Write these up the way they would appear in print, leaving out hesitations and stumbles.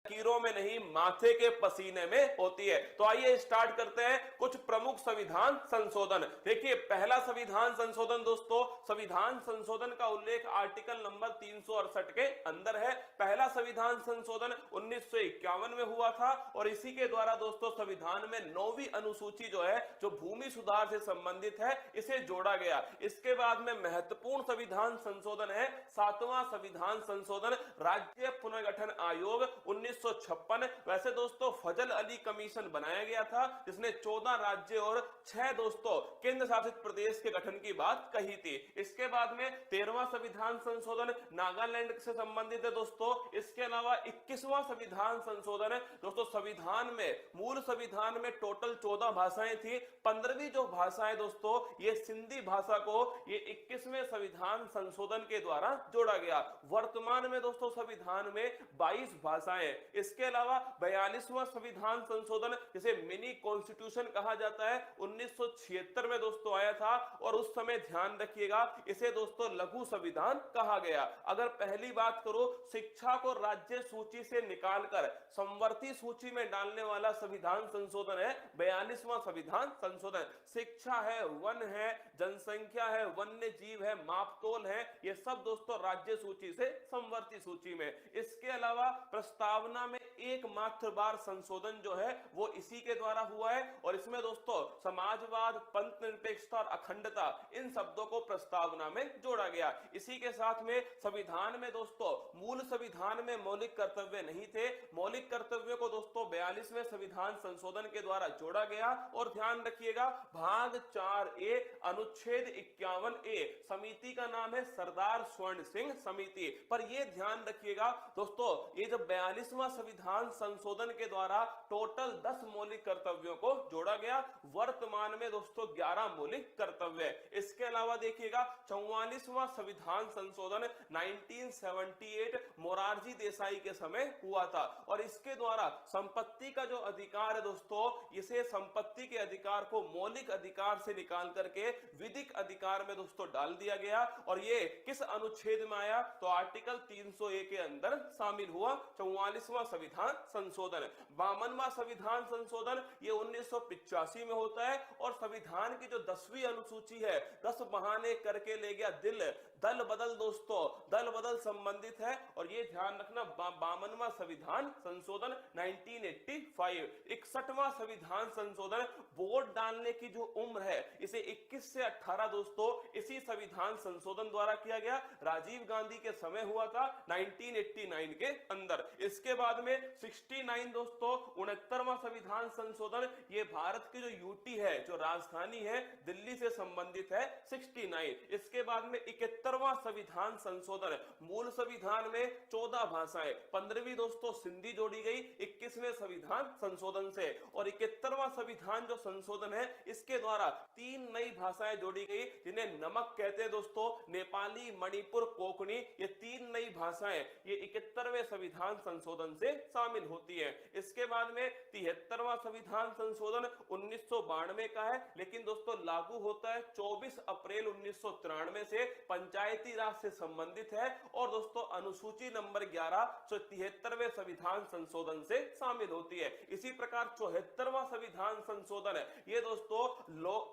लकीरों में नहीं माथे के पसीने में होती है। तो आइए स्टार्ट करते हैं कुछ प्रमुख संविधान संशोधन। देखिए पहला संविधान संशोधन दोस्तों, संविधान संशोधन का उल्लेख आर्टिकल नंबर 368 के अंदर है। पहला संविधान संशोधन 1951 में हुआ था और इसी के द्वारा दोस्तों संविधान में 9वीं अनुसूची जो है, जो भूमि सुधार से संबंधित है, इसे जोड़ा गया। इसके बाद में महत्वपूर्ण संविधान संशोधन है 7वां संविधान संशोधन, राज्य पुनर्गठन आयोग 1956। वैसे दोस्तों फजल अली कमीशन बनाया गया था जिसने 14 राज्य और 6 दोस्तों केंद्र शासित प्रदेश के गठन की बात कही थी। इसके बाद में 13वां संविधान संशोधन नागालैंड से संबंधित है दोस्तों। इसके अलावा 21वां संविधान संशोधन है दोस्तों, संविधान में मूल संविधान में टोटल 14 भाषाएं थी, 15वीं जो भाषा है दोस्तों ये सिंधी भाषा को ये 21वें संविधान संशोधन के द्वारा जोड़ा गया। वर्तमान में दोस्तों संविधान में 22 भाषाएं। इसके अलावा 42वां संविधान संशोधन जिसे मिनी कॉन्स्टिट्यूशन कहा जाता है 1976 में दोस्तों आया था और उस समय ध्यान रखिएगा इसे दोस्तों लघु संविधान कहा गया। अगर पहली बात करो, शिक्षा को राज्य सूची से निकालकर संवर्ती सूची में डालने वाला संविधान संशोधन है 42वां संविधान संशोधन। शिक्षा है, वन है, जनसंख्या है, वन्य जीव है, मापतोल है, ये सब दोस्तों राज्य सूची से संवर्ती सूची में। इसके अलावा प्रस्तावना में एकमात्र बार संशोधन जो है वो इसी के द्वारा हुआ है और इसमें दोस्तों समाजवाद, पंथ निरपेक्षता और अखंडता इन शब्दों को प्रस्तावना में जोड़ा गया। इसी के साथ में संविधान में दोस्तों मूल संविधान में मौलिक कर्तव्य नहीं थे, मौलिक कर्तव्यों को दोस्तों 42वें संविधान संशोधन के द्वारा जोड़ा गया। और ध्यान रखिएगा भाग 4A अनुच्छेद 51A समिति का नाम है सरदार स्वर्ण सिंह समिति। पर यह ध्यान रखिएगा दोस्तों ये जब 42वां संविधान संशोधन के द्वारा टोटल 10 मौलिक कर्तव्यों को जोड़ा गया, वर्तमान में दोस्तों 11 मौलिक कर्तव्य। इसके अलावा देखिएगा 44वां संविधान संशोधन 1978 मोरारजी देसाई के समय हुआ था और इसके द्वारा संपत्ति का जो अधिकार है दोस्तों, इसे संपत्ति के अधिकार को मौलिक अधिकार से निकाल करके विधिक अधिकार में दोस्तों डाल दिया गया। और ये किस अनुच्छेद में आया? तो आर्टिकल 301 के अंदर शामिल हुआ 44वां संविधान संशोधन। 52वां संविधान संशोधन ये 1985 में होता है और संविधान की जो 10वीं अनुसूची है 10 बहाने करके ले गया दिल, दल बदल दोस्तों, दल बदल संबंधित है और ये ध्यान रखना 52वां संविधान संशोधन 1985। 61वां संविधान संशोधन वोट डालने की जो उम्र है इसे 21 से 18 दोस्तों इसी संविधान संशोधन द्वारा किया गया, राजीव गांधी के समय हुआ था 1989 के अंदर। इसके बाद में 69 दोस्तों 69वां संविधान संशोधन, ये भारत की जो यूटी है, जो राजधानी है दिल्ली से संबंधित है 69। इसके बाद में 71वां संविधान संशोधन, मूल संविधान में 14 भाषाएं, 15वीं दोस्तों सिंधी जोड़ी गई 21वें संविधान संशोधन से। और 71वां संविधान जो संशोधन है इसके द्वारा 3 नई भाषाएं जोड़ी गई जिन्हें नमक कहते हैं दोस्तों, नेपाली, मणिपुर, कोंकणी, ये 3 नई भाषाएं ये 71वें संविधान संशोधन से शामिल होती है। इसके बाद में 73वां संविधान संशोधन 1992 का है, लेकिन दोस्तों लागू होता है 24 अप्रैल 1993 से, पंचायती राज से संबंधित है और दोस्तों अनुसूची नंबर 11 73वें संविधान संशोधन से शामिल होती है। इसी प्रकार 74वां संविधान संशोधन है, ये दोस्तों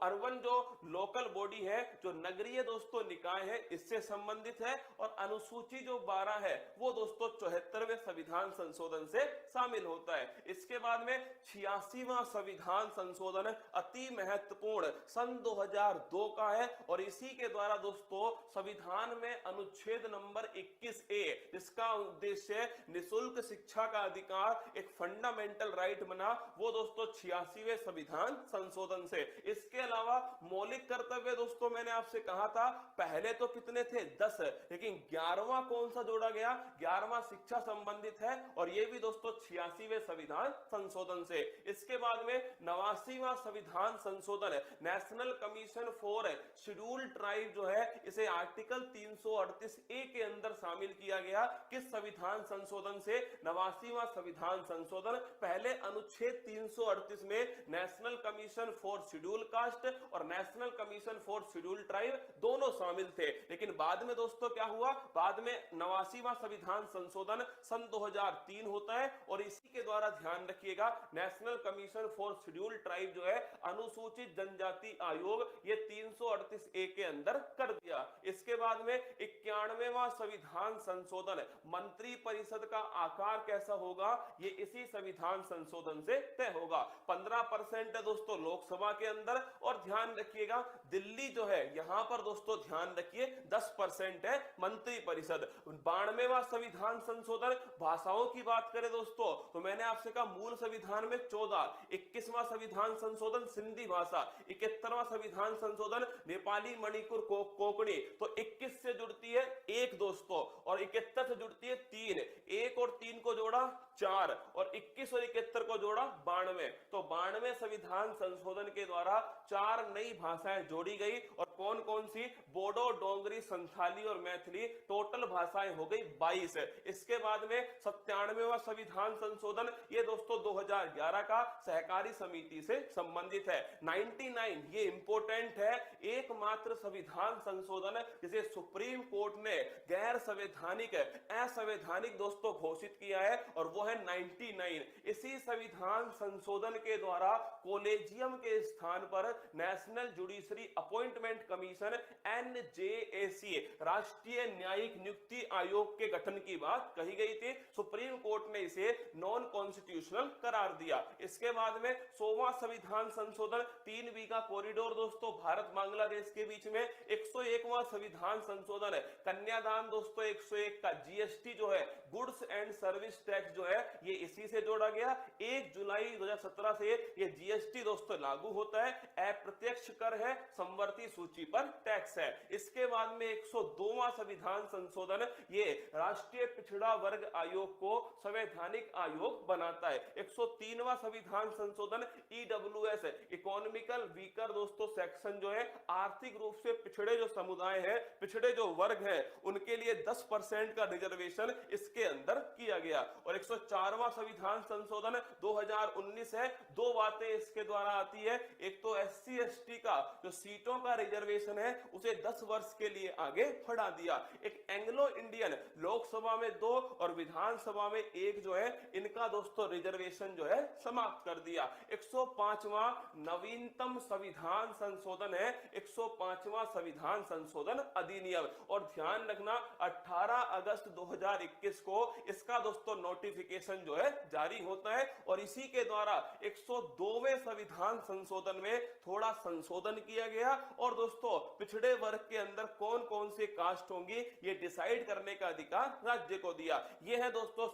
अर्बन जो लोकल बॉडी है, जो नगरीय दोस्तों निकाय है, इससे संबंधित है और अनुसूची जो 12 है वो दोस्तों 74वें संविधान संशोधन से शामिल होता है। इसके बाद में 86वां संविधान संशोधन अति महत्वपूर्ण सन 2002 का है और इसी के द्वारा दोस्तों संविधान में अनुच्छेद नंबर 21A, जिसका उद्देश्य निःशुल्क शिक्षा का अधिकार एक फंडामेंटल राइट बना, वो दोस्तों 86वें संविधान संशोधन से। इसके अलावा मौलिक कर्तव्य दोस्तों मैंने आपसे कहा था पहले तो कितने थे 10, लेकिन 11वां कौन सा जोड़ा गया? 11वां शिक्षा संबंधित है और यह भी दोस्तों 86वें संविधान संशोधन से। इसके बाद में 89वां संविधान संशोधन, national commission for scheduled tribe जो है, इसे आर्टिकल आर्टिकल 338 ए के अंदर शामिल किया गया। किस संविधान संशोधन से? 89वां संविधान संशोधन। पहले अनुच्छेद 338 में national commission for schedule caste और national commission for schedule tribe दोनों शामिल थे, लेकिन बाद में दोस्तों क्या हुआ, बाद में 89वां संविधान संशोधन सन 2003 होता है और इसी के द्वारा ध्यान रखिएगा national commission for schedule tribe जो है अनुसूचित जनजाति आयोग ये 338 ए के अंदर कर दिया। इसके बाद में 91वां संविधान संशोधन, मंत्री परिषद का आकार कैसा होगा ये इसी संविधान संशोधन से तय होगा। 15% है दोस्तों लोकसभा के अंदर और ध्यान रखिएगा दिल्ली जो है यहां पर दोस्तों ध्यान रखिए 10% है मंत्री परिषद। 92वां संविधान संशोधन, भाषाओं की बात करें दोस्तों तो मैंने आपसे कहा मूल संविधान में 14, 21वां संविधान संशोधन सिंधी भाषा, 71वां संविधान संशोधन नेपाली मणिपुर कोंकणी, तो 21 से जुड़ती है 1 दोस्तों और 71 से जुड़ती है 3, 1 और 3 को जोड़ा 4 और 21 और 71 को जोड़ा 92, तो 92 संविधान संशोधन के द्वारा 4 नई भाषाएं जोड़ी गई और कौन कौन सी? बोडो, डोंगरी, संथाली और मैथिली, टोटल भाषाएं हो गई 22। इसके बाद में 97वां संविधान संशोधन, ये दोस्तों 2011 का सहकारी समिति से संबंधित है। 99 ये इंपॉर्टेंट है, एकमात्र संविधान संशोधन जिसे सुप्रीम कोर्ट ने गैर संवैधानिक असंवैधानिक दोस्तों घोषित किया है और वो है 99। इसी संविधान संशोधन के द्वारा कॉलेजियम के स्थान पर national judiciary appointment commission NJAC राष्ट्रीय न्यायिक नियुक्ति आयोग के गठन की बात कही गई थी। सुप्रीम कोर्ट ने इसे नॉन कॉन्स्टिट्यूशनल करार दिया। इसके बाद में 100वां संविधान संशोधन, 3 बीघा कॉरिडोर दोस्तों भारत बांग्लादेश के बीच में। 101वां संविधान संशोधन, कन्यादान दोस्तों 101 का। GST जो है गुड्स एंड सर्विस टैक्स जो है ये इसी से जोड़ा गया। 1 जुलाई 2017 से ये GST दोस्तों लागू होता है। अप्रत्यक्ष कर है, समवर्ती सूची पर टैक्स है। इसके बाद में 102वां संविधान संशोधन, ये राष्ट्रीय पिछड़ा वर्ग आयोग को संवैधानिक आयोग बनाता है। 103वां संविधान संशोधन EWS इकोनॉमिकल वीकर दोस्तों सेक्शन जो है आर्थिक रूप से पिछड़े जो समुदाय हैं, पिछड़े जो वर्ग हैं उनके लिए 10% का रिजर्वेशन इसके अंदर किया गया। और 104वां संविधान संशोधन 2019 है। 2 बातें इसके द्वारा आती है, एक तो SC ST का जो सीटों का रिजर्वेशन है उसे 10 वर्ष के लिए आगे बढ़ा दिया। एक एंग्लो इंडियन लोकसभा में 2 और विधानसभा में 1 जो है इनका दोस्तों रिजर्वेशन जो है समाप्त कर दिया। 105वां नवीनतम संविधान संशोधन है 105वां संविधान संशोधन अधिनियम। और ध्यान रखना 18 अगस्त 2021 को इसका दोस्तों नोटिफिकेशन जो है जारी होता है और इसी के द्वारा 102वें संविधान संशोधन में थोड़ा संशोधन किया गया और दोस्तों पिछड़े वर्ग के अंदर कौन कौन से कास्ट होंगी ये डिसाइड करने का अधिकार राज्य को दिया। यह है दोस्तों